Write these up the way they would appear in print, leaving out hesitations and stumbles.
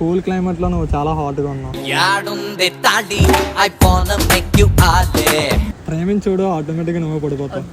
Cool climate లో నువ్వు చాలా హాట్ గా ఉన్నావు. ప్రేమించుడు ఆటోమేటిక్ గా నువ్వు పడిపోతావు.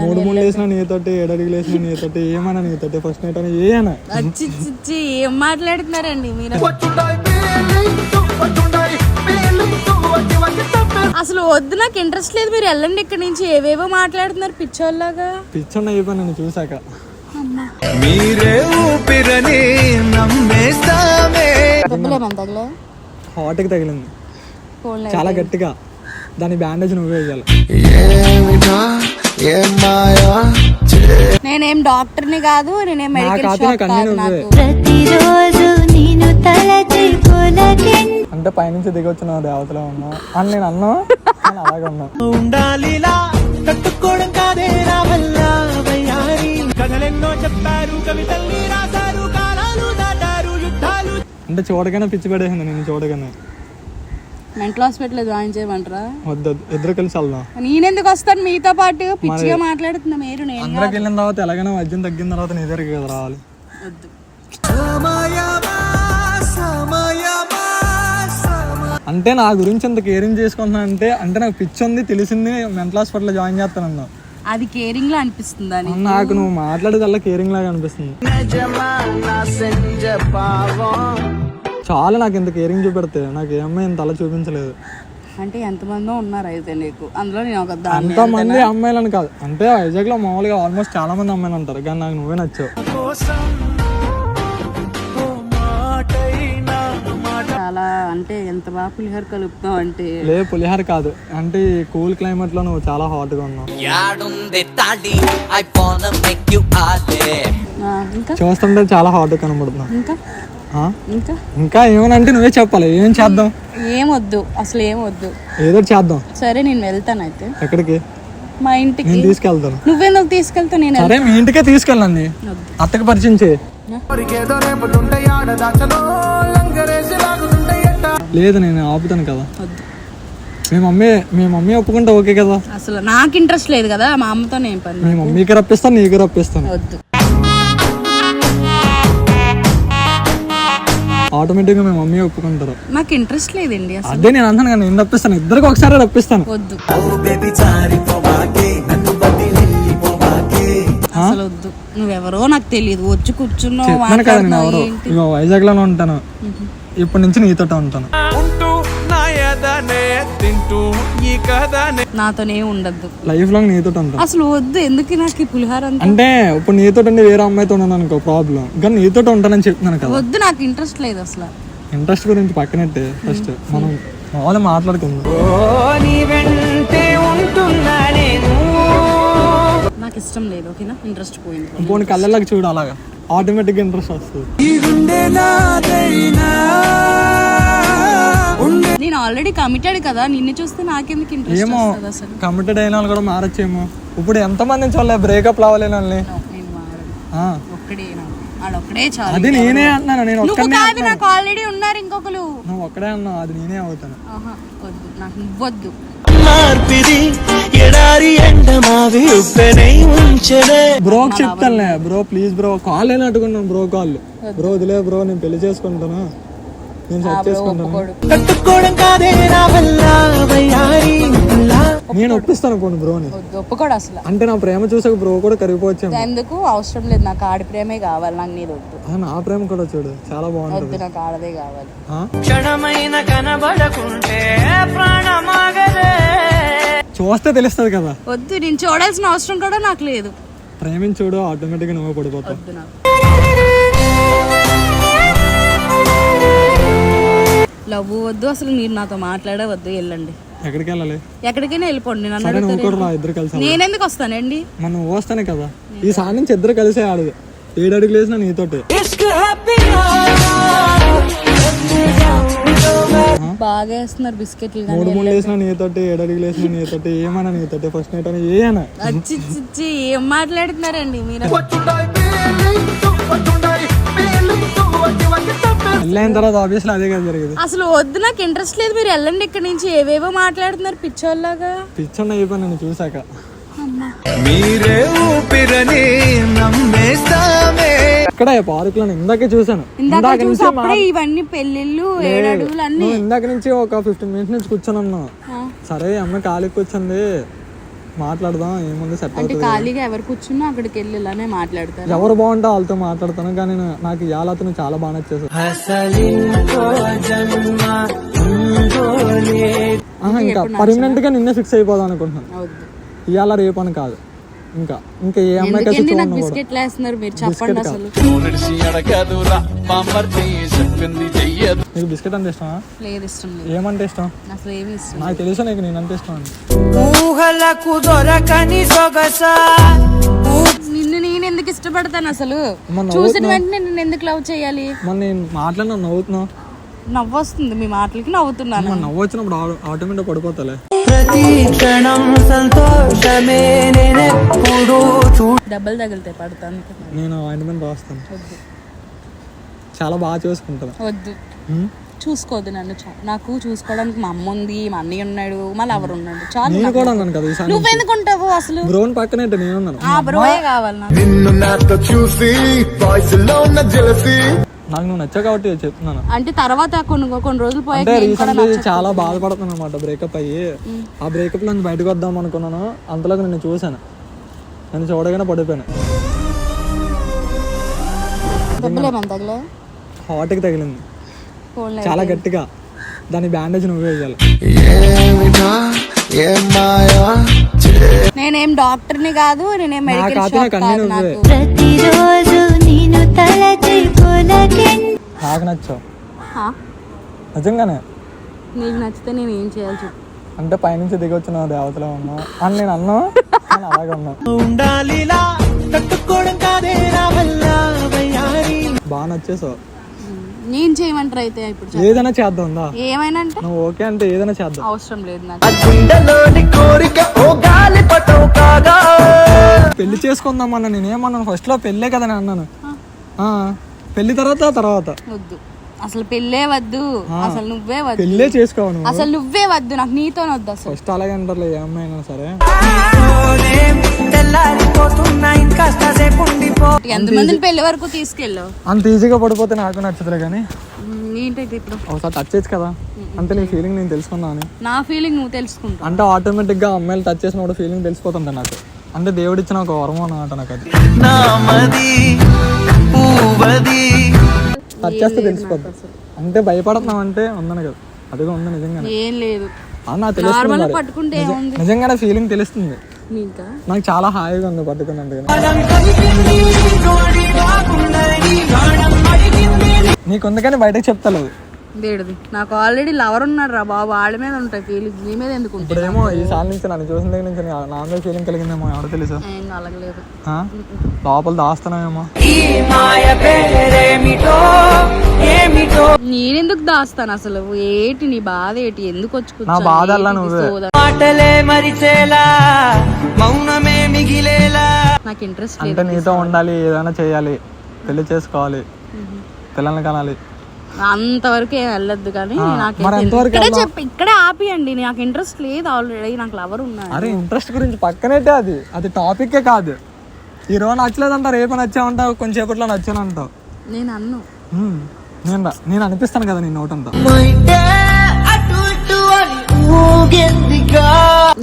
మూడు లేసిన నీతోటి, 7 అడుగులు వేసిన నీతోటి, ఏమన్నా నీతోటి ఫస్ట్ నైట్ అని ఏమన్నా ఏం మాట్లాడుతున్నారండి మీరు? అసలు వద్దు, నాకు ఇంట్రెస్ట్ లేదు, మీరు వెళ్ళండి ఇక్కడ నుంచి. ఏవేవో మాట్లాడుతున్నారు పిచ్చోళ్ళలాగా. పిచ్చోన్న అయిపోయి నన్ను చూసాక హాట్ కి తగిలింది చాలా గట్టిగా, దాని బ్యాండేజ్ నువ్వే వేయాలి. నేనేం డాక్టర్ని కాదు, నేనేం మెడికల్ షాప్ కాదు. అంటే పైనుంచి దిగి వచ్చిన దేవతలో ఉన్నా అని నేను అన్నా, అలాగే ఉన్నా. అంటే చూడగానే పిచ్చి పడేసింది నేను చూడగానే. మెంటల్ హాస్పిటల్ జాయిన్ చేయమంటారా? వద్దు, ఇద్దరు కలిసి వెళ్దాం. నేనెందుకు వస్తాను మీతో పాటు? పిచ్చిగా మాట్లాడుతున్నా మీరు. నేను అందరికి వెళ్ళిన తర్వాత ఎలాగైనా వద్యం తగ్గిన తర్వాత నీ దగ్గరికి కదా రావాలి. వద్దు. అంటే నా గురించి ఎంత కేరింగ్ చేసుకుంటున్నా అంటే నాకు పిచ్చి ఉంది తెలిసింది, మెంటల్ హాస్పిటల్ జాయిన్ చేస్తానన్నా. అది కేరింగ్ లా అనిపిస్తుందా? నాకు నువ్వు మాట్లాడేదల్లా కేరింగ్ లాగా అనిపిస్తుంది. చాలా నాకు ఎంత కేరింగ్ చూపెడితే నాకు ఏ అమ్మాయి ఇంత అలా చూపించలేదు. అంటే ఎంతమందో ఉన్నారు అయితే నీకు, అందులో నేను ఒక అంతమంది అమ్మాయిలని కాదు, అంటే వైజాగ్ లో మామూలుగా ఆల్మోస్ట్ చాలా మంది అమ్మాయిలు ఉంటారు, కానీ నాకు నువ్వే నచ్చావు. చాలా అంటే ఎంత బాగా పులిహోర కలుపుతావు అంటే. లే పులిహోర కాదు, అంటే ఈ కూల్ క్లైమేట్ లో నువ్వు చాలా హాట్ గా ఉన్నావు. చూస్తుంటే చాలా హాట్ కనబడుతున్నావు. ఇంకా ఏమనంటే నువ్వే చెప్పాలి, ఏం చేద్దాం? ఏమొద్దు, అసలు ఏమొద్దు, ఏదో చేద్దాం. సరే నేను వెళ్తాను అయితే. ఎక్కడికి? మా ఇంటికి. నేను తీసుకెళ్తాను. నువ్వెందుకు తీసుకెళ్తావు? నేను సరే మీ ఇంటికే తీసుకెళ్ళండి, అత్తకి పరిచయం చేయి. లేదు నేను ఆపుతాను కదా. మీ మమ్మీ ఒప్పుకుంటే ఓకే కదా? అసలు నాకు ఇంట్రెస్ట్ లేదు కదా, మా అమ్మతో నేను పని. మీ మమ్మీకి రప్పిస్తాను, నీకు రప్పిస్తాను. వద్దు. ఆటోమేటిక్ గా మీ మమ్మీ ఒప్పుకుంటారు. నాకు ఇంట్రెస్ట్ లేదండి అసలు. అదే నేను అంటాను కదా, నేను రప్పిస్తాను, ఇద్దరికి ఒకసారి రప్పిస్తాను. వద్దు అసలు వద్దు. నువ్వెవరో నాకు తెలియదు, వచ్చి కూర్చున్నావు. వైజాగ్ లోనే ఉంటాను, ఇప్పటి నుంచి నీతో ఉంటాను. నాతోనే ఉండద్దు, లైఫ్ లాంగ్ నీతో ఉంటాను. అసలు వద్దు. ఎందుకు నాకు ఈ పులిహార? అంటే ఇప్పుడు నీతో వేరే అమ్మాయితో ఉన్నాను అనుకో ప్రాబ్లం, కానీ నీతో ఉంటానని చెప్తున్నాను కదా. వద్దు, నాకు ఇంట్రెస్ట్ లేదు అసలు. ఇంట్రెస్ట్ గురించి పక్కనట్టే, ఫస్ట్ మనం మామూలు మాట్లాడుకుందాం. నాకు ఇష్టం లేదు, ఓకేనా? ఇంట్రెస్ట్ పోయింది. పోనీ కళ్ళకి చూడు, అలాగా ఆటోమేటిక్ ఇంట్రెస్ట్ వస్తుంది. నేను ఆల్రెడీ కమిటెడ్ కదా, నిన్ను చూస్తే నాకెందుకు ఇంట్రెస్ట్ ఏమో వస్తుంది అసలు? కమిటెడ్ అయిన వాళ్ళు కూడా మారచ్చేమో. ఇప్పుడు ఎంత మంది చూడలే బ్రేకప్ అవ్వలేని వాళ్ళని. నేను మారను, ఒక్కడే చాలు. అది నేనే అంటున్నాను, నేను ఒక్కడే. నాకు ఆల్రెడీ ఉన్నారు ఇంకొకరు. నువ్వు ఒక్కడే అన్నావు, అది నేనే అవుతాను. వద్దు, నాకు నువ్వొద్దు. బ్రోకి చెప్తానులే, బ్రో ప్లీజ్ బ్రో, కాల్ అయినా అట్టుకున్నాను. బ్రో కాల్, బ్రో వదిలే బ్రో, నేను పెళ్లి చేసుకుంటాను, నేను సెట్ చేసుకుంటాను. నేను ఒప్పిస్తాను పోను బ్రోని. ఒప్పుకోడు అసలు. అంటే నా ప్రేమ చూసాక బ్రో కూడా కరిగిపోవచ్చు. ఎందుకు అవసరం లేదు, నాకు ఆడి ప్రేమే కావాలి, నాకు నీది వద్దు. నా ప్రేమ కూడా చూడు చాలా బాగుంటుంది. నాకు ఆడదే కావాలి. చూస్తే తెలుస్తుంది కదా. వద్దు, నేను చూడాల్సిన అవసరం కూడా నాకు లేదు. ప్రేమించుడు ఆటోమేటిక్ గా నువ్వు పడిపోతావు. లవ్ వద్దు, అసలు మీరు నాతో మాట్లాడవద్దు, వెళ్ళండి. ఎక్కడికి వెళ్ళాలి? ఎక్కడికైనా వెళ్ళిపోండి. నేను ఎందుకు వస్తానండి? మనం వస్తానే కదా. ఈ సారి నుంచి ఇద్దరు కలిసే ఆడదు, 7 అడుగులు వేసినా నీతోటి. బాగా వేస్తున్నారు బిస్కెట్లు. 3 వేసినా నీతోటి, 7 అడుగులు వేసినా నీతోటి, ఏమన్నా నీతోటి ఫస్ట్ నైట్ అని ఏమన్నా. ఏం మాట్లాడుతున్నారండి మీరు? వెళ్ళిన తర్వాత ఆబ్వియస్లీ అదే కదా జరిగింది. అసలు వద్దు, నాకు ఇంట్రెస్ట్ లేదు, మీరు వెళ్ళండి ఇక్కడ నుంచి. ఏవేవో మాట్లాడుతున్నారు పిచ్చోళ్ళలాగా. పిచ్చోన్న అయిపోయి నన్ను చూసాక మీరే ఊపిరని నమ్మేస్తామే. ఇక్కడ పార్క్ లో ఇందాకే చూసాను. ఇందాక చూసినప్పుడే ఇవన్నీ పెళ్ళిళ్ళు ఏడడుగులు అన్ని. నువ్వు ఇందాక నుంచి ఒక 15 మినిట్స్ నుంచి కూర్చొని ఉన్నా. సరే అమ్మ ఖాళీ కూర్చుంది మాట్లాడదాం ఏముంది సెట్ అంటే అవుతుంది. ఖాళీగా ఎవరు కూర్చున్నా అక్కడికి వెళ్ళి ఇలానే మాట్లాడతారు. ఎవరు బాగుంటే వాళ్ళతో మాట్లాడతాను కానీ నాకు ఇవాళ అతను చాలా బాగా నచ్చేసాడు. ఇంకా పర్మనెంట్ గా నిన్నే ఫిక్స్ అయిపోదాం అనుకుంటున్నాను. ఇవాళ రేపు అని కాదు. ఇంకా ఇంకా ఏ అమ్మాయి కలిసి చూడను. బిస్కెట్లు వేస్తున్నారు మీరు చెప్పండి అసలు. నీకు బిస్కెట్ అంటే ఇష్టమా? లేదు ఇష్టం లేదు. ఏమంటే ఇష్టం? అసలు ఏమి ఇష్టం నాకు తెలుసు నీకు నేనంటే ఇష్టం అని. నిన్ను నేను ఎందుకు ఇష్టపడతాను అసలు? చూసిన వెంటనే నిన్ను ఎందుకు లవ్ చేయాలి? మన నేను మాట్లాడినా నవ్వుతున్నావు. నవ్వొస్తుంది మీ మాటలకి నవ్వుతున్నాను. నవ్వు వచ్చినప్పుడు ఆటోమేటిక్ పడిపోతాలే. ప్రతి క్షణం సంతోషమే నేనెప్పుడు దెబ్బలు తగిలితే పడతాను. నేను ఆయింట్మెంట్ రాస్తాను. వద్దు చాలా బాగా చూసుకుంటాను. వద్దు చూసుకోవద్దు నన్ను. నాకు చూసుకోవడానికి మా అమ్మ ఉంది, మా అన్నయ్య ఉన్నాడు, మళ్ళీ ఎవరు ఉన్నాడు చాలు. నేను కూడా ఉన్నాను కదా ఈసారి. నువ్వెందుకు ఉంటావు అసలు? బ్రోన్ పక్కనే నేను ఉన్నాను. ఆ బ్రోయే కావాలి నాకు. నిన్ను నాతో చూసి వాయిస్ లో ఉన్న జెలసీ. నాకు నువ్వు నచ్చావు కాబట్టి చెప్తున్నాను. అంటే తర్వాత కొన్ని రోజులు అంటే పోయాక రీసెంట్లీ చాలా బాధపడుతున్నాను అనమాట బ్రేకప్ అయ్యి. ఆ బ్రేకప్ లో నుంచి బయటకు వద్దాం అనుకున్నాను. అంతలోకి నిన్ను చూసాను. నేను చూడగానే పడిపోయాను. దెబ్బలేమని తగలే? హార్ట్కి తగిలింది చాలా గట్టిగా. దాని బ్యాండేజ్ నువ్వే వేయాలి. నేనేం డాక్టర్ని కాదు, నేనేం మెడికల్ షాప్ కాదు. నాకు నచ్చావు నిజంగానే. నీకు నచ్చితే నేను ఏం చేయాలి చెప్పు? అంటే పైనుంచి దిగి వచ్చిన దేవతలో ఉన్నా అని నేను అన్నా. అలాగే ఉన్నా. బాగా నచ్చేసావు. నేను చేయమంటారు అయితే ఇప్పుడు ఏదైనా చేద్దాం. ఏమైనా అంటే నువ్వు ఓకే అంటే ఏదైనా చేద్దాం. అవసరం లేదు నాకు. పెళ్లి చేసుకుందాం అన్న. నేనేమన్నాను ఫస్ట్ లో పెళ్ళే కదా నేను అన్నాను. పెళ్లి తర్వాత వద్దు అసలు పెళ్ళే వద్దు. అసలు నువ్వే వద్దు. పెళ్ళే చేసుకోవాలి. అసలు నువ్వే వద్దు. నాకు నీతో వద్దు అసలు. ఫస్ట్ అలాగే అంటారులే ఏ అమ్మాయినా సరే. ఎంతమందిని పెళ్లి వరకు తీసుకెళ్ళావు? అంత ఈజీగా పడిపోతే నాకు నచ్చదులే కానీ ఏంటైతే ఇప్పుడు ఒకసారి టచ్ చేయొచ్చు కదా. అంటే నీ ఫీలింగ్ నేను తెలుసుకున్నా అని. నా ఫీలింగ్ నువ్వు తెలుసుకుంటావు అంటే ఆటోమేటిక్ గా అమ్మాయిలు టచ్ చేసినప్పుడు ఫీలింగ్ తెలిసిపోతుంటా నాకు. అంటే దేవుడిచ్చిన ఒక వరం అన్నమాట నాకు. అది టచ్ చేస్తే తెలిసిపోద్ది. అంటే భయపడుతున్నావు అంటే ఉందని కదా. అదిగా ఉంది నిజంగానే. ఏం లేదు నాకు తెలుస్తుంది. పట్టుకుంటే నిజంగానే ఫీలింగ్ తెలుస్తుంది. నీకా? నాకు చాలా హాయిగా ఉంది పట్టుకున్నట్టు. నీకు ఉంది కానీ బయటకు చెప్తలేదు. దేడిది నాకు ఆల్రెడీ లవర్ ఉన్నాడు రా బాబు. వాళ్ళ మీద ఉంటాయి ఫీలింగ్, నీ మీద ఎందుకు ఉంటాయి? ఇప్పుడేమో ఈ సార్ నుంచి నన్ను చూసిన దగ్గర నుంచి నా మీద ఫీలింగ్ కలిగిందేమో ఎవరు తెలుసా? ఏం కలగలేదు. లోపల దాస్తున్నామేమో. నేనెందుకు దాస్తాను అసలు? ఏటి నీ బాధ ఏంటి? ఎందుకు వచ్చి నా బాధ అలా నువ్వే. నాకు ఇంట్రెస్ట్ అంటే నీతో ఉండాలి, ఏదైనా చేయాలి, పెళ్లి చేసుకోవాలి, పిల్లల్ని కనాలి. అంతవరకు ఏం వెళ్ళొద్దు కానీ ఇక్కడే ఆపియండి. నాకు ఇంట్రెస్ట్ లేదు ఆల్రెడీ. నాకు లవర్ ఉన్నాడు. అరే ఇంట్రెస్ట్ గురించి పక్కనైతే అది టాపిక్ కాదు. ఈ రోజు నచ్చలేదంట, రేపు నచ్చావంటావు, కొంచెంసేపట్లో నచ్చానంటావు. నేను అన్ను నేను అనిపిస్తాను కదా నీ నోటంతా.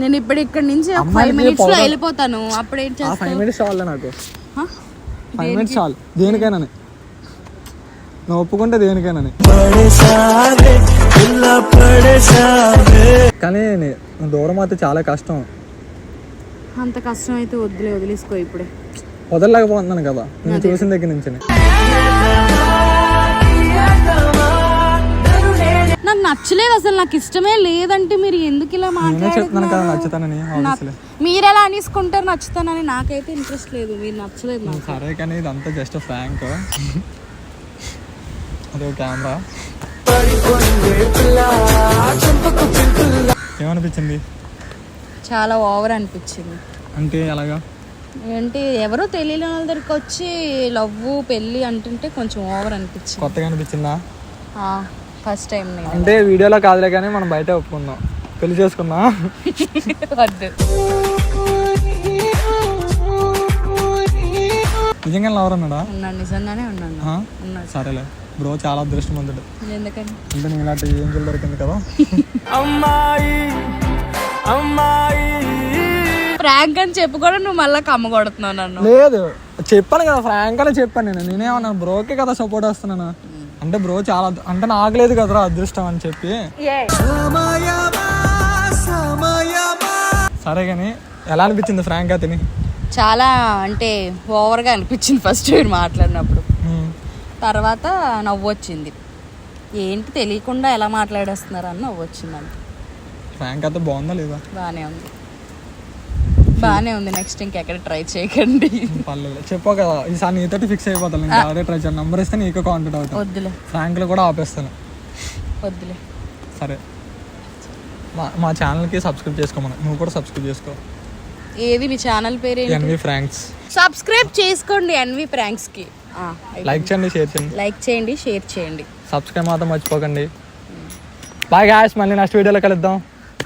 నేను ఇప్పుడు ఇక్కడ నుంచి 5 minutes లో వెళ్ళిపోతాను. అప్పుడు ఏం చేస్తాను? 5 minutes చాలు నాకు. 5 minutes చాలు దేనికైనా. నువ్వు ఒప్పుకుంటే దేనికైనా. కానీ దూరం అయితే చాలా కష్టం. అంత కష్టం అయితే వద్దులే, వదిలేసుకో ఇప్పుడే. వదలలేకపోతున్నాను కదా నేను చూసిన దగ్గర నుంచి. నాకు నచ్చలేదు అసలు. నాకు ఇష్టమే లేదంటే మీరు ఎందుకు ఇలా మాట్లాడుతున్నారు? మీరు ఎలా అనేసుకుంటారు నచ్చుతానని? నాకైతే ఇంట్రెస్ట్ లేదు. మీరు నచ్చలేదు నాకు. సరే కానీ ఇదంతా జస్ట్ ఫ్రాంక్. అదే కెమెరా. ఏమనిపించింది? చాలా ఓవర్ అనిపించింది. అంటే అలాగా అంటే ఎవరో తెలియని వాళ్ళ దగ్గరికి వచ్చి లవ్ పెళ్ళి అంటుంటే కొంచెం ఓవర్ అనిపించింది. కొత్తగా అనిపించిందా? First time. అంటే వీడియోలో కాదులే కానీ మనం బయట ఒప్పుకుందాం, పెళ్లి చేసుకుందాం. వద్దు. నిజంగా లవర్ అన్నాడా? ఉన్నాడు, నిజంగానే ఉన్నాడు. ఆ? ఉన్నాడు. సరేలే బ్రో, చాలా అదృష్టవంతుడు. ఎందుకని? అంటే నీ ఇలాంటి ఏంజల్ దొరికింది కదా. ప్రాంక్ అని చెప్పు కూడా నువ్వు మళ్ళీ కమ్మ కొడుతున్నావు నన్ను. లేదు చెప్పాను కదా, ఫ్రాంక్ అని చెప్పాను నేనేమన్నా బ్రోకే కదా సపోర్ట్ వస్తున్నాను. అంటే బ్రో చాలా అంటే నాకు లేదు కదరా అదృష్టం అని చెప్పి. సరే కానీ ఎలా అనిపించింది ఫ్రాంక్ తిని? చాలా అంటే ఓవర్గా అనిపించింది ఫస్ట్ మీరు మాట్లాడినప్పుడు. తర్వాత నవ్వు వచ్చింది. ఏంటి తెలియకుండా ఎలా మాట్లాడేస్తున్నారు అని నవ్వు వచ్చింది. అంతే. ఫ్రాంక్ అయితే బాగుందా లేదా? బాగానే ఉంది. నెక్స్ట్ ఇంకెక్కడ ట్రై చేయకండి. పర్లేదు చెప్పావు కదా, ఈసారి నీతోటి ఫిక్స్ అయిపోతాను. ఇంకా అదే ట్రై చేయాలి. నంబర్ ఇస్తే నీకు కాంటాక్ట్ అవుతాను. వద్దులే, ఫ్రాంక్లో కూడా ఆపేస్తాను. వద్దులే. సరే మా ఛానల్కి సబ్స్క్రైబ్ చేసుకోమని, నువ్వు కూడా సబ్స్క్రైబ్ చేసుకో. ఏది మీ ఛానల్ పేరు? NV pranks. సబ్స్క్రైబ్ చేసుకోండి ఎన్వి ప్రాంక్స్ కి. లైక్ చేయండి, షేర్ చేయండి. లైక్ చేయండి, షేర్ చేయండి. సబ్స్క్రైబ్ మాత్రం మర్చిపోకండి. బాయ్ గాయ్స్, మళ్ళీ నెక్స్ట్ వీడియోలో కలుద్దాం.